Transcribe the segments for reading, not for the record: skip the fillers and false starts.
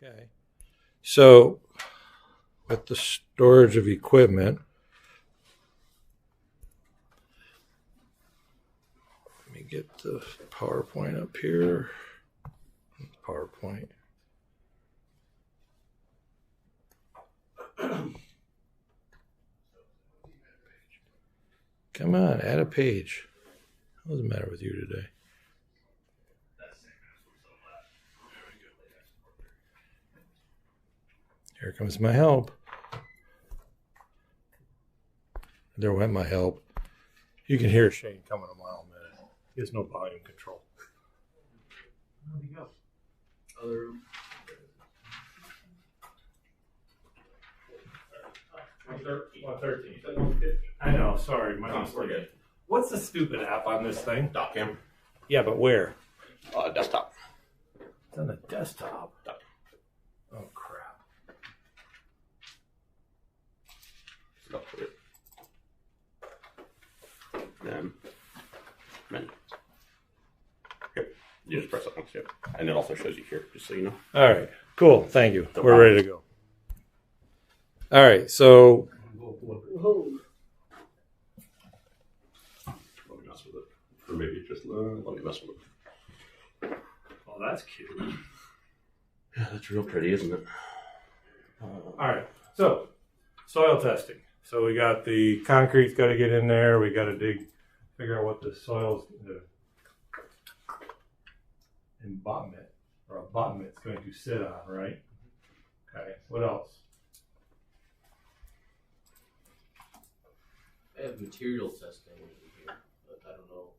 Okay. So with the storage of equipment, let me get the PowerPoint up here. PowerPoint. Come on, add a page. What's the matter with you today? Here comes my help. There went my help. You can hear Shane coming a mile a minute. He has no volume control. Where'd he go? Other room. 113. I know, sorry. My mistake. What's the stupid app on this thing? DocCam. Yeah, but where? Desktop. It's on the desktop. Doc. Oh, crap. Stuff with it. Then, menu. Yep. You just press it once, yep. And it also shows you here, just so you know. All right, cool. Thank you. No We're problem. ready to go. All right, so Let me mess with it. Or maybe just let me mess with it. well, that's cute. Yeah, that's real pretty, isn't it? All right, so soil testing. So we got the concrete's got to get in there. We got to figure out what the soil's the abutment's going to sit on, right? Okay. What else? I have material testing over here, but I don't know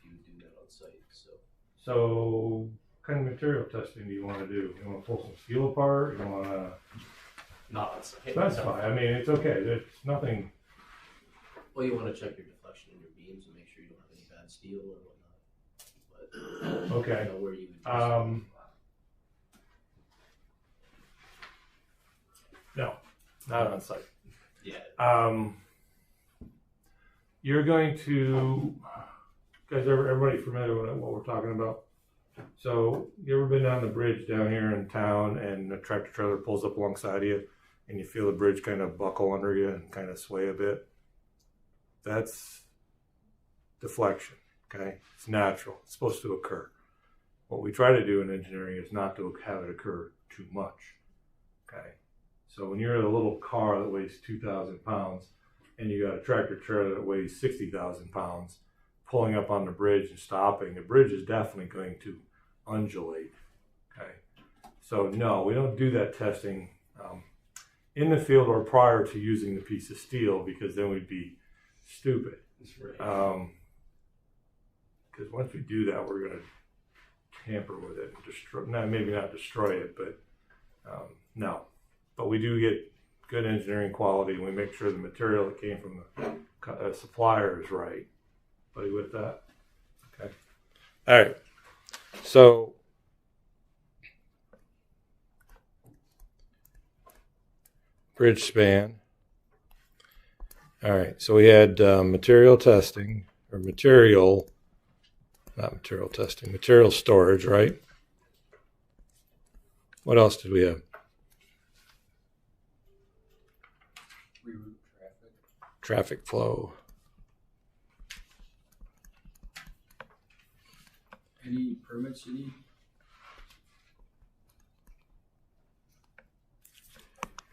if you do that on site. So, what kind of material testing do you want to do? You want to pull some steel apart? You want to Not on site. specify? I mean, it's okay. There's nothing. Well, you want to check your deflection in your beams and make sure you don't have any bad steel or whatnot. But Okay. you know where you would test No, not on site. it. Yeah. You're going to, guys, everybody familiar with what we're talking about? So, you ever been on the bridge down here in town and a tractor trailer pulls up alongside of you and you feel the bridge kind of buckle under you and kind of sway a bit? That's deflection, okay? It's natural. It's supposed to occur. What we try to do in engineering is not to have it occur too much, okay? So when you're in a little car that weighs 2,000 pounds and you got a tractor trailer that weighs 60,000 pounds pulling up on the bridge and stopping, the bridge is definitely going to undulate, okay? So no, we don't do that testing in the field or prior to using the piece of steel, because then we'd be stupid. Because once we do that, we're going to tamper with it and destroy, maybe not destroy it, but no. But we do get good engineering quality, and we make sure the material that came from the supplier is right. Buddy with that? Okay. All right. So bridge span. All right. So we had material testing, or not material testing, material storage, right? What else did we have? Reroute traffic. Traffic flow. Any permits you need?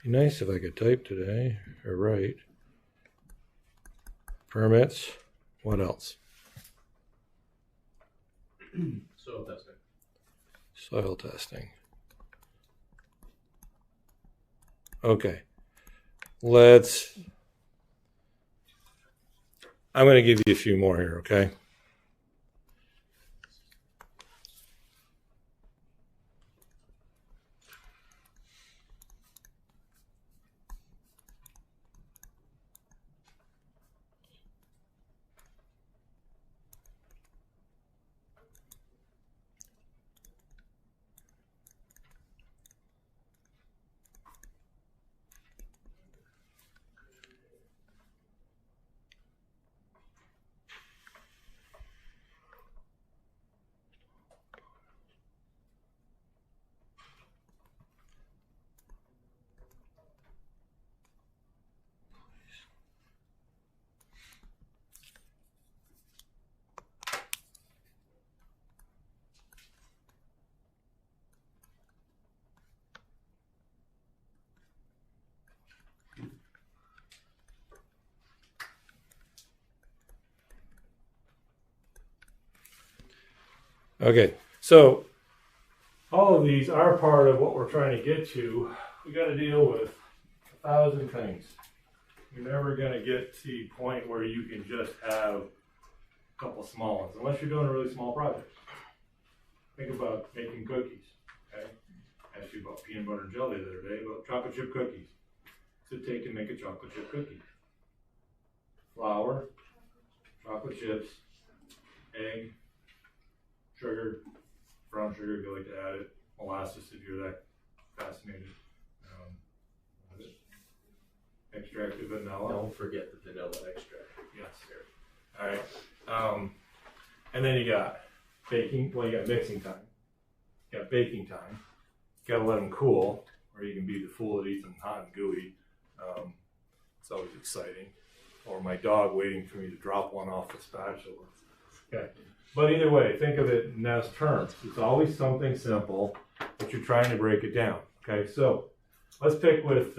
Be nice if I could type today or write. Permits. What else? Soil testing. Soil testing. Okay. I'm going to give you a few more here, okay? Okay, so all of these are part of what we're trying to get to. We got to deal with 1,000 things. You're never going to get to the point where you can just have a couple small ones, unless you're doing a really small project. Think about making cookies. Okay, I asked you about peanut butter and jelly the other day, about chocolate chip cookies. What's it take to make a chocolate chip cookie? Flour, chocolate chips, egg, sugar, brown sugar if you like to add it, molasses if you're that fascinated. Extracted vanilla. Don't forget the vanilla extract. Yes. All right. And then you got baking. Well, you got mixing time. You got baking time. You got to let them cool, or you can be the fool that eats them hot and gooey. It's always exciting. Or my dog waiting for me to drop one off the spatula. Okay. But either way, think of it in those terms. It's always something simple, but you're trying to break it down. Okay. So let's pick with.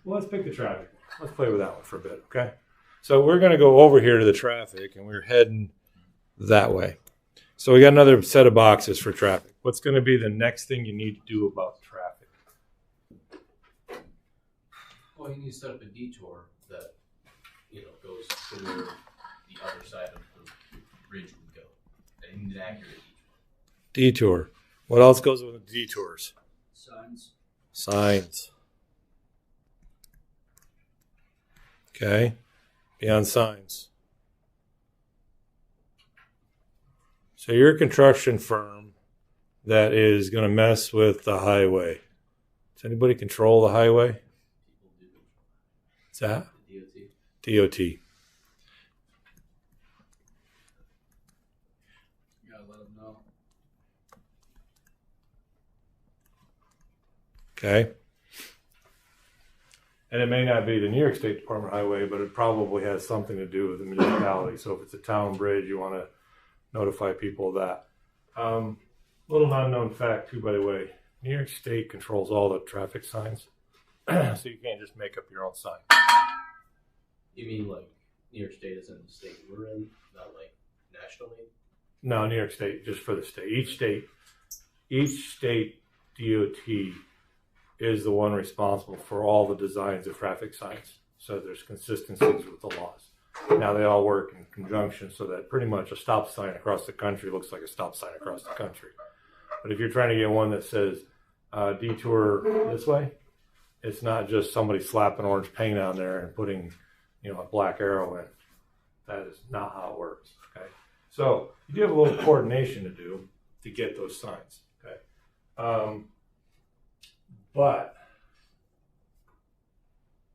Well, let's pick the traffic. Let's play with that one for a bit, okay? So we're going to go over here to the traffic, and we're heading that way. So we got another set of boxes for traffic. What's going to be the next thing you need to do about traffic? Well, you need to set up a detour that, goes to where the other side of the bridge would go. And you need an accurate detour. Detour. What else goes with detours? Signs. Signs. Okay. Beyond signs. So you're a construction firm that is going to mess with the highway. Does anybody control the highway? People do. What's that? The DOT. DOT. You gotta let them know. Okay. And it may not be the New York State Department Highway, but it probably has something to do with the municipality. So if it's a town bridge, you want to notify people of that. Little unknown fact, too, by the way. New York State controls all the traffic signs. So you can't just make up your own sign. You mean like New York State is in the state we're in, not like nationally? No, New York State, just for the state. Each state DOT is the one responsible for all the designs of traffic signs. So there's consistencies with the laws. Now they all work in conjunction so that pretty much a stop sign across the country looks like a stop sign across the country. But if you're trying to get one that says detour this way, it's not just somebody slapping orange paint on there and putting, a black arrow in. That is not how it works. Okay. So you do have a little coordination to do to get those signs. Okay. But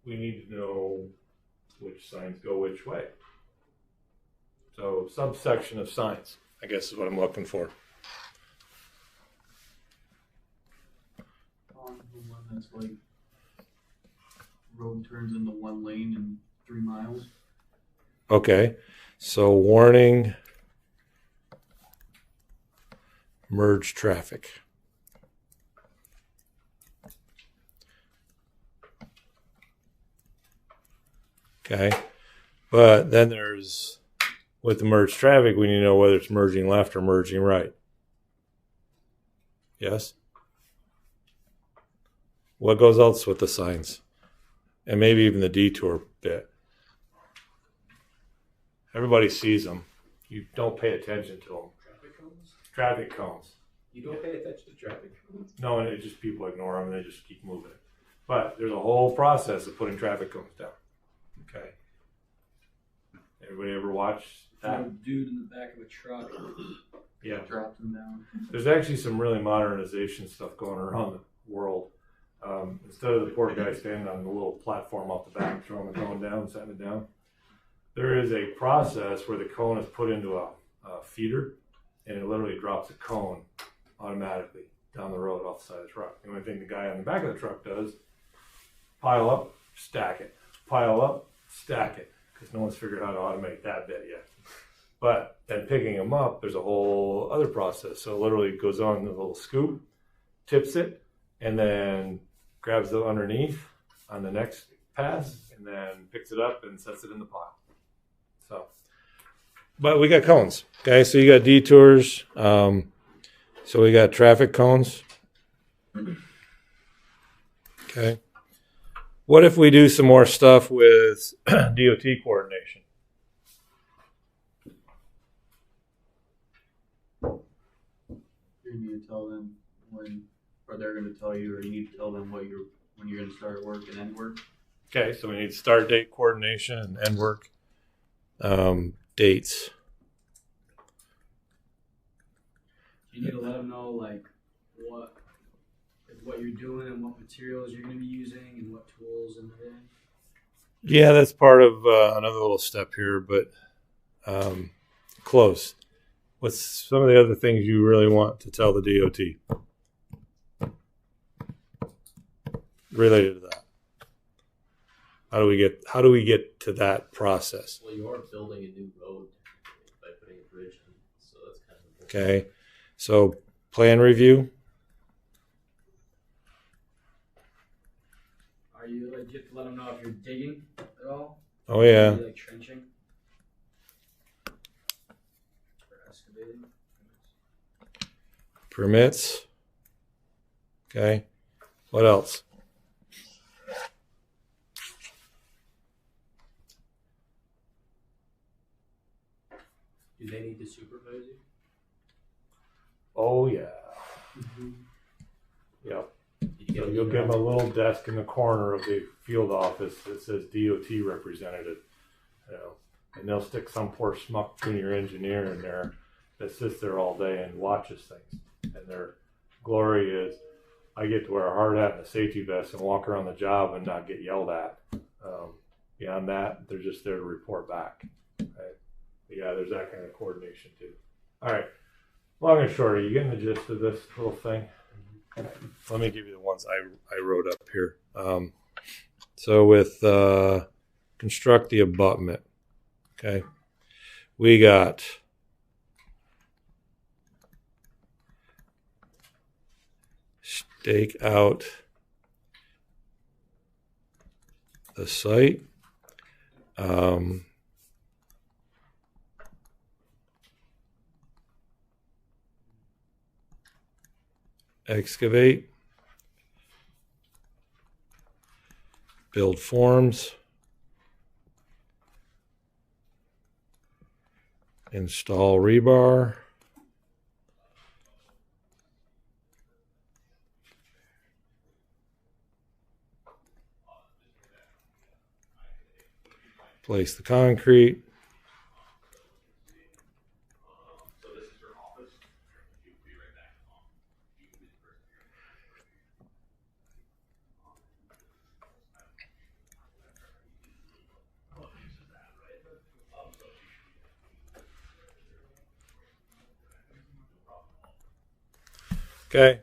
we need to know which signs go which way. So subsection of signs, I guess is what I'm looking for. On the one that's like road turns into one lane in 3 miles. Okay. So warning, merge traffic. Okay. But then there's, with the merged traffic, we need to know whether it's merging left or merging right. Yes? What goes else with the signs? And maybe even the detour bit. Everybody sees them. You don't pay attention to them. Traffic cones? Traffic cones. You don't pay attention to traffic cones? No, and it just people ignore them and they just keep moving. But there's a whole process of putting traffic cones down. Okay. Everybody ever watch that? A dude in the back of a truck Yeah. dropped him down. There's actually some really modernization stuff going around the world. Instead of the poor guy standing on the little platform off the back, throwing the cone down, setting it down, there is a process where the cone is put into a feeder, and it literally drops a cone automatically down the road off the side of the truck. The only thing the guy on the back of the truck does, pile up, stack it. Pile up, stack it. Because no one's figured out how to automate that bit yet. But then picking them up, there's a whole other process. So it literally goes on the little scoop, tips it, and then grabs the underneath on the next pass, and then picks it up and sets it in the pile. So but we got cones. Okay, so you got detours. So we got traffic cones. Okay. What if we do some more stuff with DOT coordination? You need to tell them when, or they're gonna tell you, or you need to tell them when you're gonna start work and end work. Okay, so we need start date coordination and end work dates. You need to let them know like what you're doing and what materials you're going to be using and what tools and everything. Yeah, that's part of another little step here, but close. What's some of the other things you really want to tell the DOT related to that? How do we get to that process? Well, you are building a new road by putting a bridge in, so that's kind of important. Okay, so plan review. Are you like, you have to let them know if you're digging at all? Oh yeah. Are you, like trenching or excavating? Permits. Okay. What else? Do they need to supervise you? Oh yeah. Yep. So you'll give them a little desk in the corner of the field office that says DOT representative, you know, and they'll stick some poor schmuck junior engineer in there that sits there all day and watches things. And their glory is, I get to wear a hard hat and a safety vest and walk around the job and not get yelled at. Beyond that, they're just there to report back. Right? Yeah, there's that kind of coordination too. All right, long and short, are you getting the gist of this little thing? Let me give you the ones I wrote up here. So with construct the abutment, okay, we got stake out the site. Excavate, build forms, install rebar, place the concrete, okay,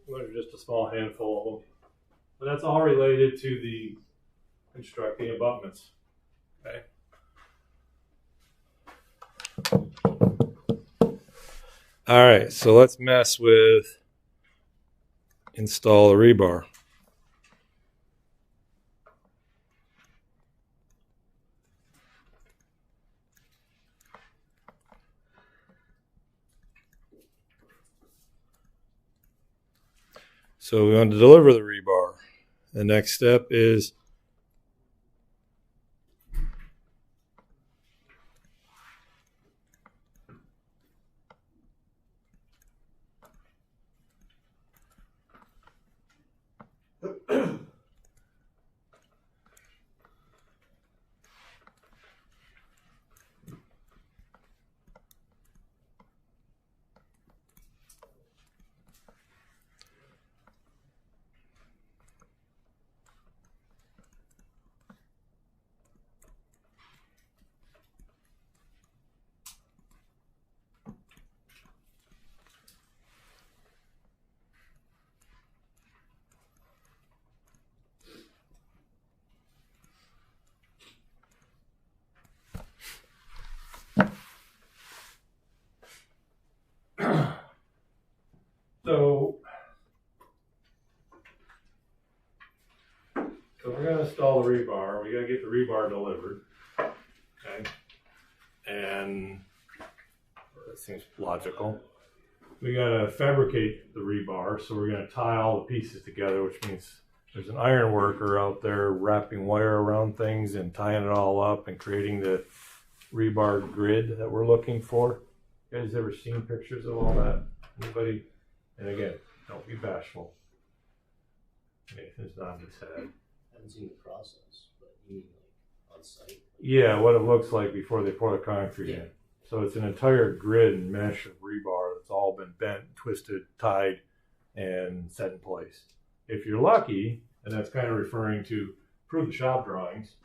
those are just a small handful of them, but that's all related to the constructing abutments. Okay. All right, so let's mess with install the rebar. So we want to deliver the rebar. The next step is So we're going to install the rebar. We got to get the rebar delivered. Okay. And That seems logical. We gotta fabricate the rebar, so we're gonna tie all the pieces together, which means there's an iron worker out there wrapping wire around things and tying it all up and creating the rebar grid that we're looking for. You guys ever seen pictures of all that? Anybody? And again, don't be bashful. Nathan's nodding his head. I haven't seen the process, but you mean like on site? Yeah, what it looks like before they pour the concrete Yeah. in. So it's an entire grid and mesh of rebar that's all been bent, twisted, tied, and set in place. If you're lucky, and that's kind of referring to prove the shop drawings,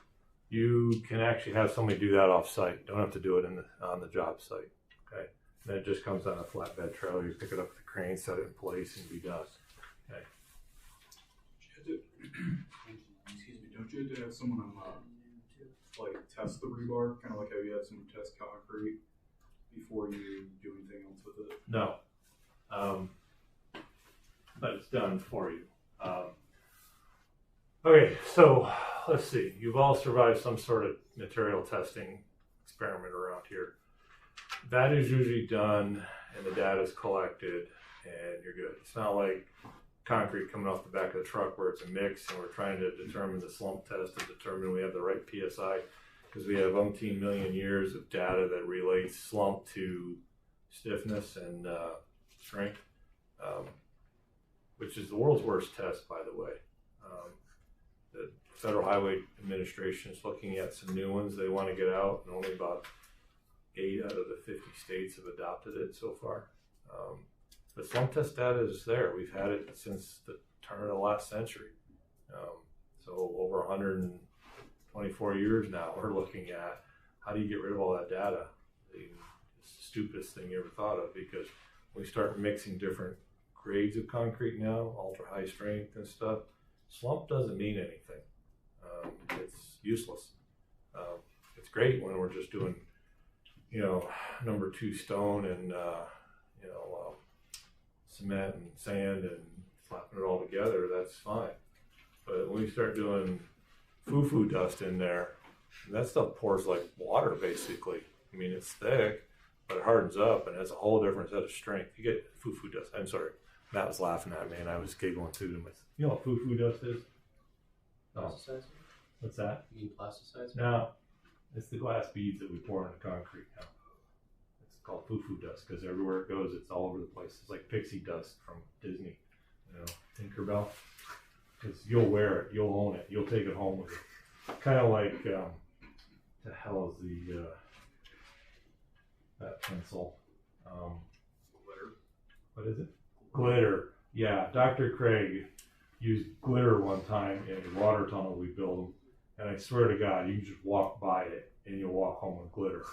you can actually have somebody do that off site. Don't have to do it on the job site. Okay, and then it just comes on a flatbed trailer. You pick it up with the crane, set it in place, and be done. Okay. Excuse me, don't you have to have someone like test the rebar, kind of like how you have someone test concrete before you do anything else with it? No, but it's done for you. Okay, so let's see. You've all survived some sort of material testing experiment around here. That is usually done, and the data is collected, and you're good. It's not like concrete coming off the back of the truck where it's a mix, and we're trying to determine the slump test and determine we have the right PSI, because we have umpteen million years of data that relates slump to stiffness and strength, which is the world's worst test, by the way. The Federal Highway Administration is looking at some new ones they want to get out, and only about 8 out of the 50 states have adopted it so far. The slump test data is there. We've had it since the turn of the last century. So over 124 years now, we're looking at how do you get rid of all that data? It's the stupidest thing you ever thought of, because we start mixing different grades of concrete now, ultra high strength and stuff. Slump doesn't mean anything. It's useless. It's great when we're just doing, number 2 stone and, cement and sand and slapping it all together. That's fine. But when we start doing foo-foo dust in there, that stuff pours like water, basically. I mean, it's thick, but it hardens up and has a whole different set of strength. You get foo-foo dust. I'm sorry. Matt was laughing at me, and I was giggling too to myself. You know what foo-foo dust is? Oh. Plasticizer? What's that? You mean plasticizer? No, it's the glass beads that we pour into concrete now. It's called foo-foo dust because everywhere it goes, it's all over the place. It's like pixie dust from Disney, Tinkerbell. Because you'll wear it, you'll own it, you'll take it home with you. Kind of like, the hell is the that pencil? Glitter. What is it? Glitter. Yeah, Dr. Craig used glitter one time in a water tunnel we built, and I swear to God, you can just walk by it and you'll walk home with glitter.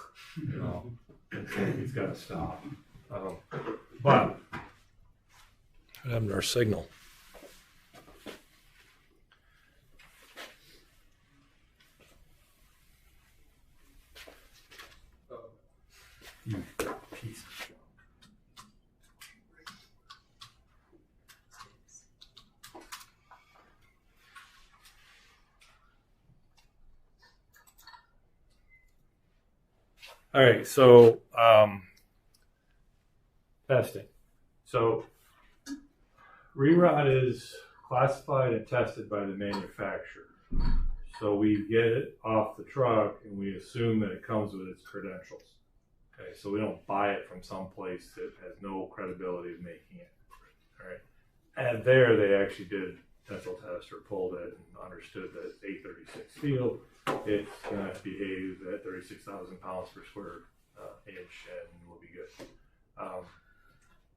It's got to stop. But what happened to our signal? You piece of junk. All right, so testing. So re-rot is classified and tested by the manufacturer. So we get it off the truck and we assume that it comes with its credentials. Okay, so we don't buy it from some place that has no credibility of making it. All right, and there they actually did a potential test or pulled it and understood that it's 836 steel. It's going to behave at 36,000 pounds per square inch and we'll be good.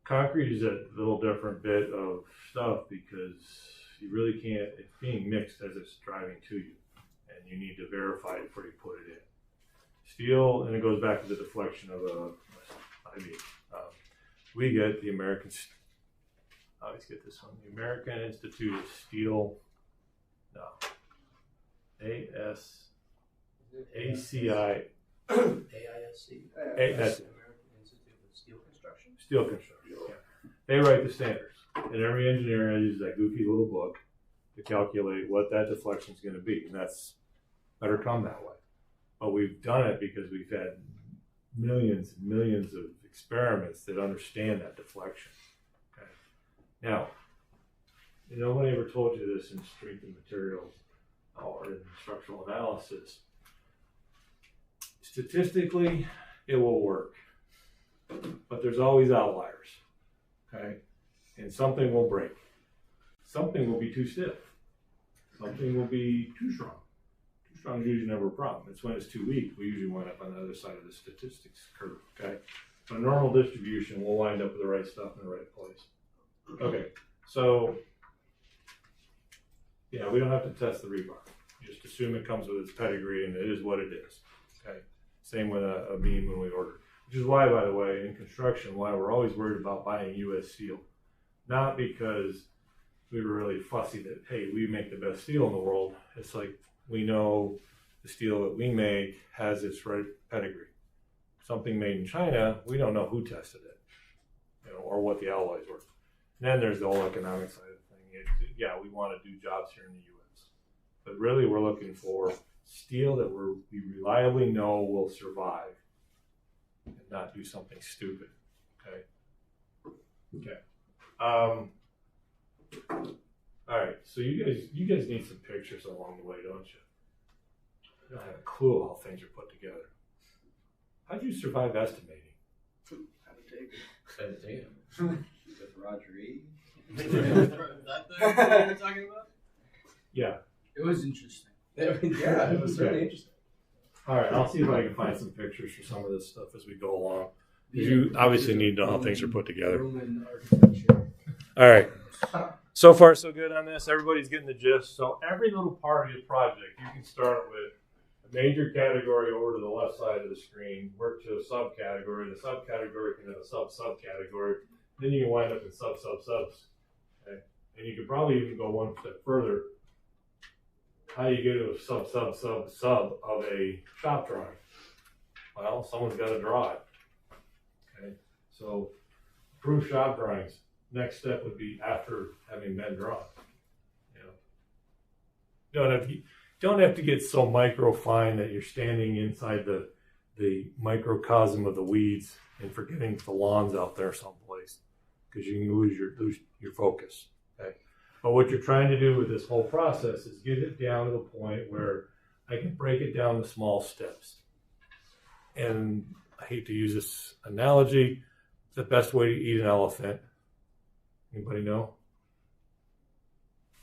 Concrete is a little different bit of stuff because you really can't, it's being mixed as it's driving to you and you need to verify it before you put it in. Steel, and it goes back to the deflection of we get the American, I always get this one, the American Institute of Steel, no, ACI, AISC. That's American Institute of Steel Construction. Steel construction, yeah. They write the standards, and every engineer uses that goofy little book to calculate what that deflection is going to be, and that's better come that way. But we've done it because we've had millions and millions of experiments that understand that deflection. Okay. Now, nobody ever told you this in strength and materials or in structural analysis. Statistically, it will work, but there's always outliers. Okay, and something will break. Something will be too stiff. Something will be too strong. Too strong is usually never a problem. It's when it's too weak, we usually wind up on the other side of the statistics curve. Okay, but a normal distribution will wind up with the right stuff in the right place. Okay, so yeah, we don't have to test the rebar. Just assume it comes with its pedigree and it is what it is. Okay, same with a beam when we order. Which is why, by the way, in construction, why we're always worried about buying U.S. steel. Not because we were really fussy that, hey, we make the best steel in the world. It's like we know the steel that we make has its right pedigree. Something made in China, we don't know who tested it, or what the alloys were. And then there's the whole economic side of the thing. Yeah, we want to do jobs here in the U.S. But really, we're looking for steel that we reliably know will survive and not do something stupid. Okay. All right. So you guys need some pictures along the way, don't you? You don't have a clue how things are put together. How'd you survive estimating? With Roger E. Is that what you're talking about? Yeah. It was interesting. Yeah, it was really interesting. All right. I'll see if I can find some pictures for some of this stuff as we go along. You obviously need to know how things are put together. Roman architecture. All right. So far, so good on this. Everybody's getting the gist. So every little part of your project, you can start with a major category over to the left side of the screen, work to a subcategory. The subcategory can have a sub-subcategory. Then you can wind up in subs. Okay? And you could probably even go one step further. How do you get to a sub of a shop drawing? Well, someone's got to draw it. Okay? So, approved shop drawings. Next step would be after having been drawn. Don't have to get so micro fine that you're standing inside the microcosm of the weeds and forgetting the lawns out there someplace, because you can lose your focus. Okay, but what you're trying to do with this whole process is get it down to the point where I can break it down to small steps. And I hate to use this analogy, the best way to eat an elephant. Anybody know?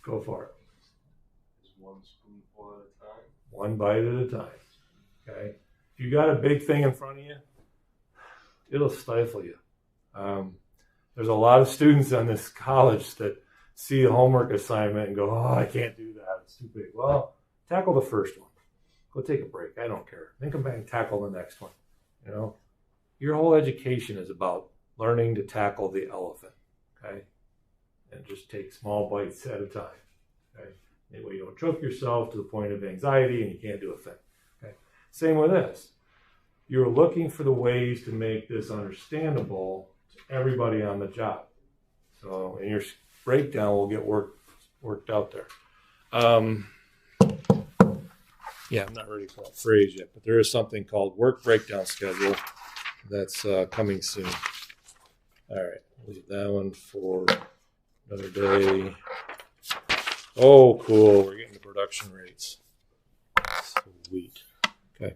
Go for it. Just one spoonful at a time. One bite at a time. Okay. If you got a big thing in front of you, it'll stifle you. There's a lot of students on this college that see a homework assignment and go, "Oh, I can't do that. It's too big." Well, tackle the first one. Go take a break. I don't care. Then come back and tackle the next one. Your whole education is about learning to tackle the elephant. Okay. And just take small bites at a time. Okay. That way you don't choke yourself to the point of anxiety and you can't do a thing. Okay. Same with this. You're looking for the ways to make this understandable to everybody on the job. So, and your breakdown will get worked out there. Yeah, I'm not ready for that phrase yet, but there is something called work breakdown schedule that's coming soon. All right, leave that one for another day. Oh, cool. We're getting the production rates. Sweet. Okay.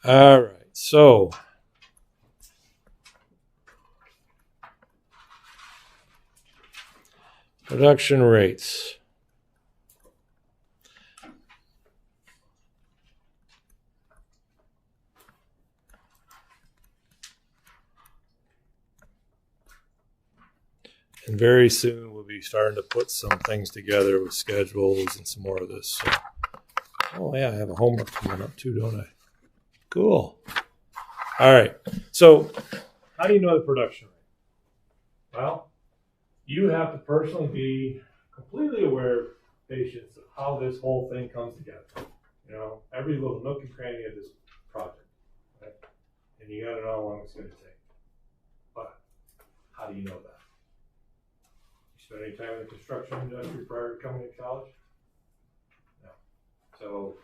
All right. So, production rates. And very soon we'll be starting to put some things together with schedules and some more of this. So, oh yeah, I have a homework coming up too, don't I? Cool. All right. So how do you know the production rate? Well, you have to personally be completely aware of patients of how this whole thing comes together. Every little nook and cranny of this project. Right? And you got to know how long it's going to take. But how do you know that? Spend any time in the construction industry prior to coming to college? No. So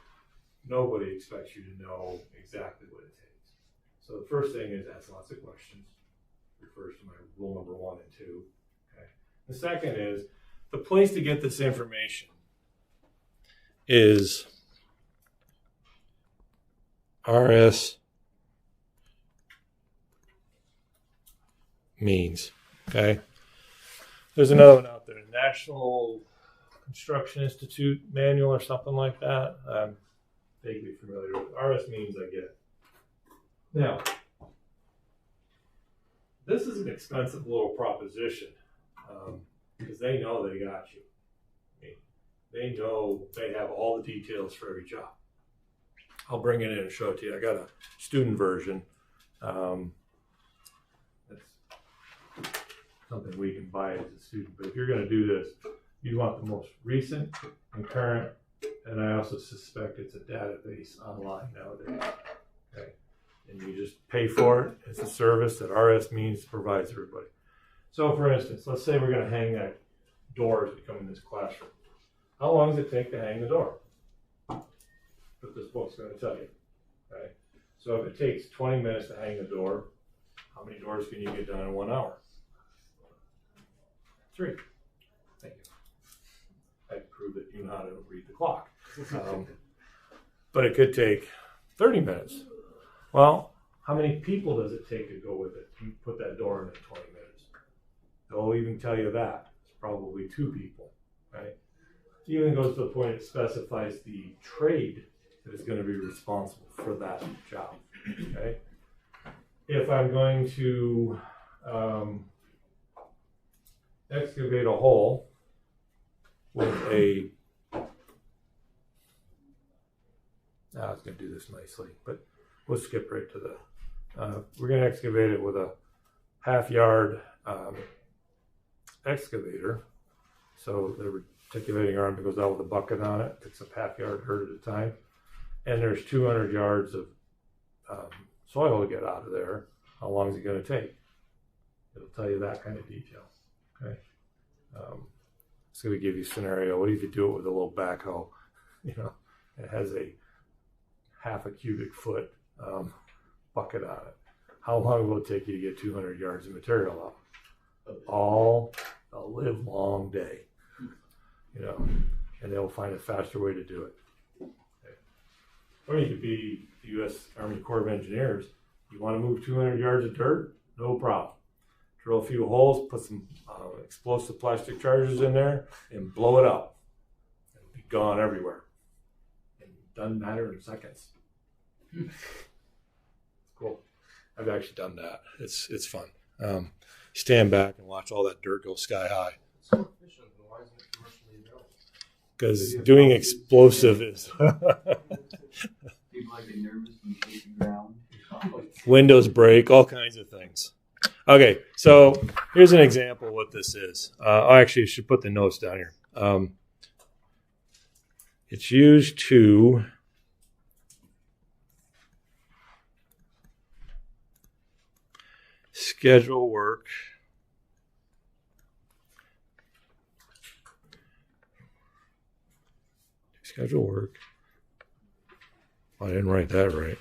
nobody expects you to know exactly what it takes. So the first thing is ask lots of questions. Refers to my rule number 1 and 2. Okay. The second is the place to get this information is RS means. Okay. There's another one out there, National Construction Institute manual or something like that. I'm vaguely familiar with RS means. I get it. Now, this is an expensive little proposition because they know they got you. I mean, they know they have all the details for every job. I'll bring it in and show it to you. I got a student version. That's something we can buy as a student. But if you're going to do this, you want the most recent and current. And I also suspect it's a database online nowadays. Okay. And you just pay for it. It's a service that RS means provides everybody. So for instance, let's say we're going to hang that door as we come in this classroom. How long does it take to hang the door? What this book's going to tell you. Okay? So if it takes 20 minutes to hang the door, how many doors can you get done in 1 hour? 3. Thank you. I prove that you know how to read the clock. But it could take 30 minutes. Well, how many people does it take to go with it to put that door in 20 minutes? They'll even tell you that. It's probably 2 people, right? It even goes to the point it specifies the trade that is going to be responsible for that job, okay? If I'm going to excavate a hole with a, I was going to do this nicely, but we'll skip right to the, we're going to excavate it with a half-yard excavator. So the reticulating arm goes out with a bucket on it, picks up half-yard dirt at a time, and there's 200 yards of soil to get out of there. How long is it going to take? It'll tell you that kind of detail, okay? It's going to give you a scenario. What if you do it with a little backhoe? You know, it has a half a cubic foot bucket on it. How long will it take you to get 200 yards of material out? All a live long day, you know, and they'll find a faster way to do it. Okay. Or you could be the U.S. Army Corps of Engineers. You want to move 200 yards of dirt? No problem. Drill a few holes, put some explosive plastic charges in there, and blow it up. It'll be gone everywhere. And it doesn't matter in seconds. It's cool. I've actually done that. It's fun. Stand back and watch all that dirt go sky high. So efficient, then why isn't it commercially available? Because doing explosive is People get nervous when you hit the ground. windows break, all kinds of things. Okay, so here's an example of what this is. I actually should put the notes down here. It's used to schedule work I didn't write that right.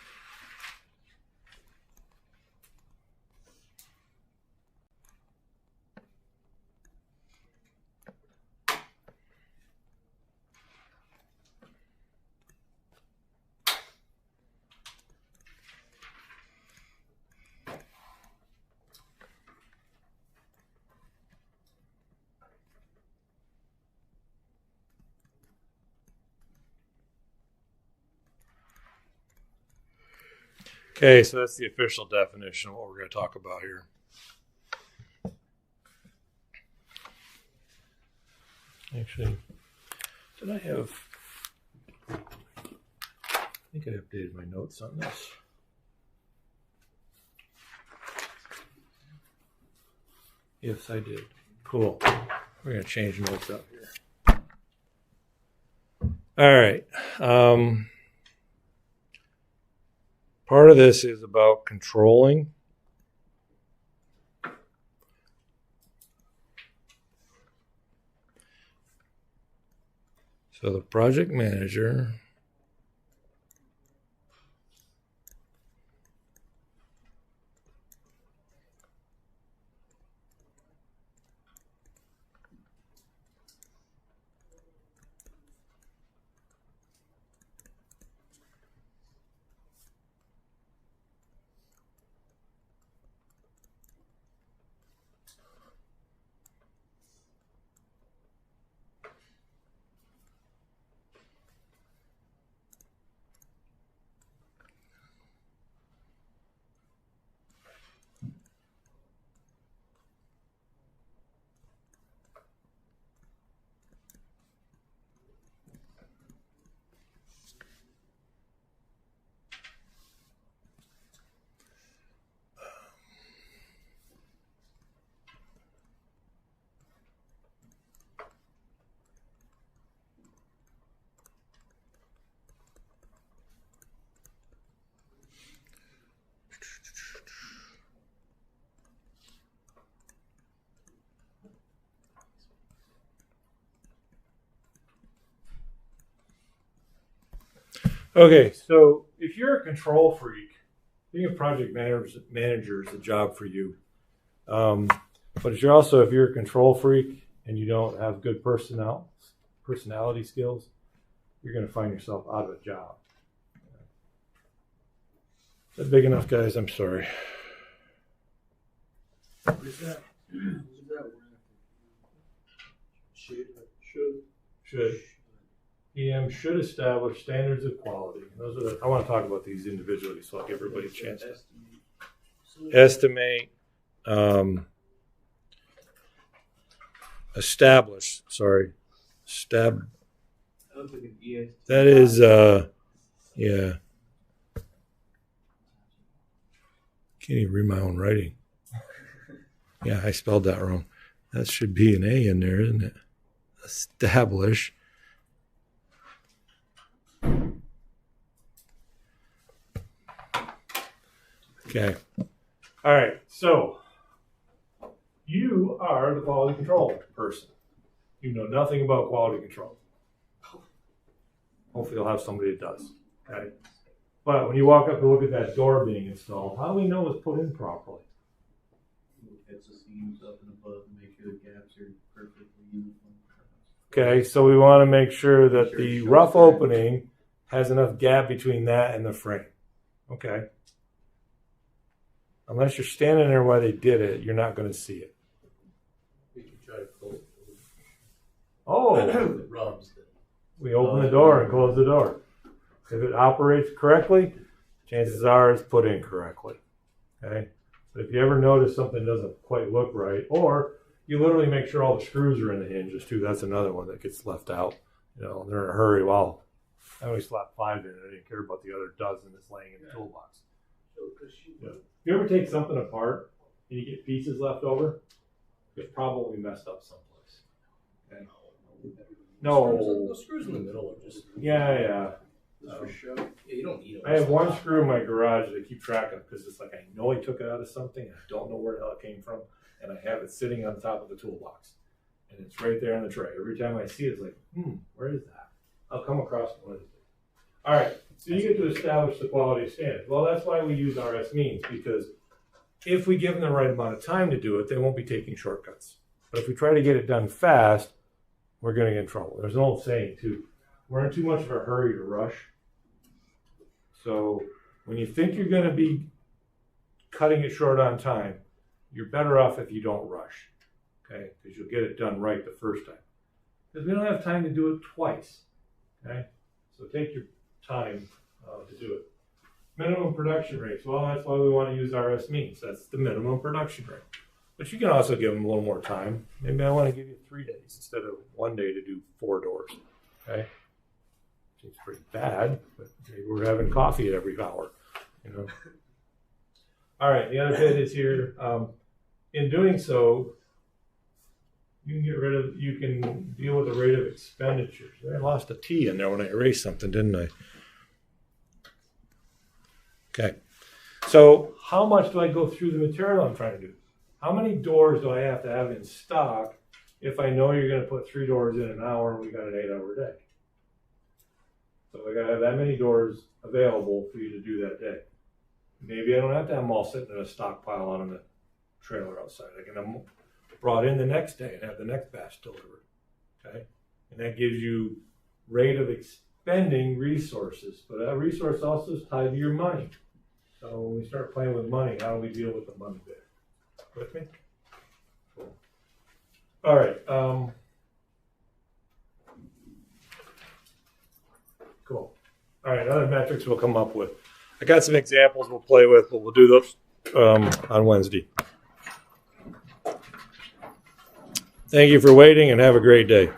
Okay, so that's the official definition of what we're going to talk about here. Actually, did I have... I think I updated my notes on this. Yes, I did. Cool. We're going to change notes up here. All right. Part of this is about controlling. So the project manager Okay, so if you're a control freak, being a project manager is a job for you. But if you're a control freak and you don't have good personality skills, you're going to find yourself out of a job. Is that big enough, guys? I'm sorry. What is that? What is that word? Should. PM should establish standards of quality. I want to talk about these individually, so I'll give everybody a chance to estimate, establish. Sorry, that is, yeah. Can't even read my own writing. Yeah, I spelled that wrong. That should be an A in there, isn't it? Establish. Okay. All right. So you are the quality control person. You know nothing about quality control. Hopefully you'll have somebody that does. Okay. But when you walk up and look at that door being installed, how do we know it's put in properly? It's the seams up and above and make sure the gaps are perfectly uniform. Okay, so we want to make sure that the rough opening has enough gap between that and the frame. Okay. Unless you're standing there while they did it, you're not going to see it. We can try to close it. Oh, It rubs. we open the door and close the door. If it operates correctly, chances are it's put in correctly. Okay. But if you ever notice something doesn't quite look right, or you literally make sure all the screws are in the hinges too, that's another one that gets left out. You know, they're in a hurry. Well, I only slapped 5 in. I didn't care about the other dozen that's laying in the toolbox. Yeah. If you ever take something apart and you get pieces left over, it's probably messed up someplace. Okay. No. The screws in the middle are just. Yeah. Yeah, you don't need them. I have one screw in my garage that I keep track of because it's like I know I took it out of something. I don't know where the hell it came from, and I have it sitting on top of the toolbox, and it's right there on the tray. Every time I see it, it's like, where is that? I'll come across one of these. All right, so you get to establish the quality standard. Well, that's why we use RS means, because if we give them the right amount of time to do it, they won't be taking shortcuts. But if we try to get it done fast, we're going to get in trouble. There's an old saying too: we're in too much of a hurry to rush. So when you think you're going to be cutting it short on time, you're better off if you don't rush, okay? Because you'll get it done right the first time. Because we don't have time to do it twice, okay? So take your time to do it. Minimum production rates. Well, that's why we want to use RS means. That's the minimum production rate. But you can also give them a little more time. Maybe I want to give you 3 days instead of 1 day to do 4 doors, okay? Seems pretty bad, but maybe we're having coffee every hour, you know. All right, the other bit is here. In doing so, you can deal with the rate of expenditures. I lost a T in there when I erased something, didn't I? Okay. So how much do I go through the material I'm trying to do? How many doors do I have to have in stock if I know you're going to put 3 doors in an hour and we got an 8-hour day? So I got to have that many doors available for you to do that day. Maybe I don't have to have them all sitting in a stockpile out on the trailer outside. I can have them brought in the next day and have the next batch delivered. Okay? And that gives you rate of expending resources. But that resource also is tied to your money. So when we start playing with money, how do we deal with the money bit? With me? Cool. All right. Cool. All right, other metrics we'll come up with. I got some examples we'll play with, but we'll do those on Wednesday. Thank you for waiting and have a great day.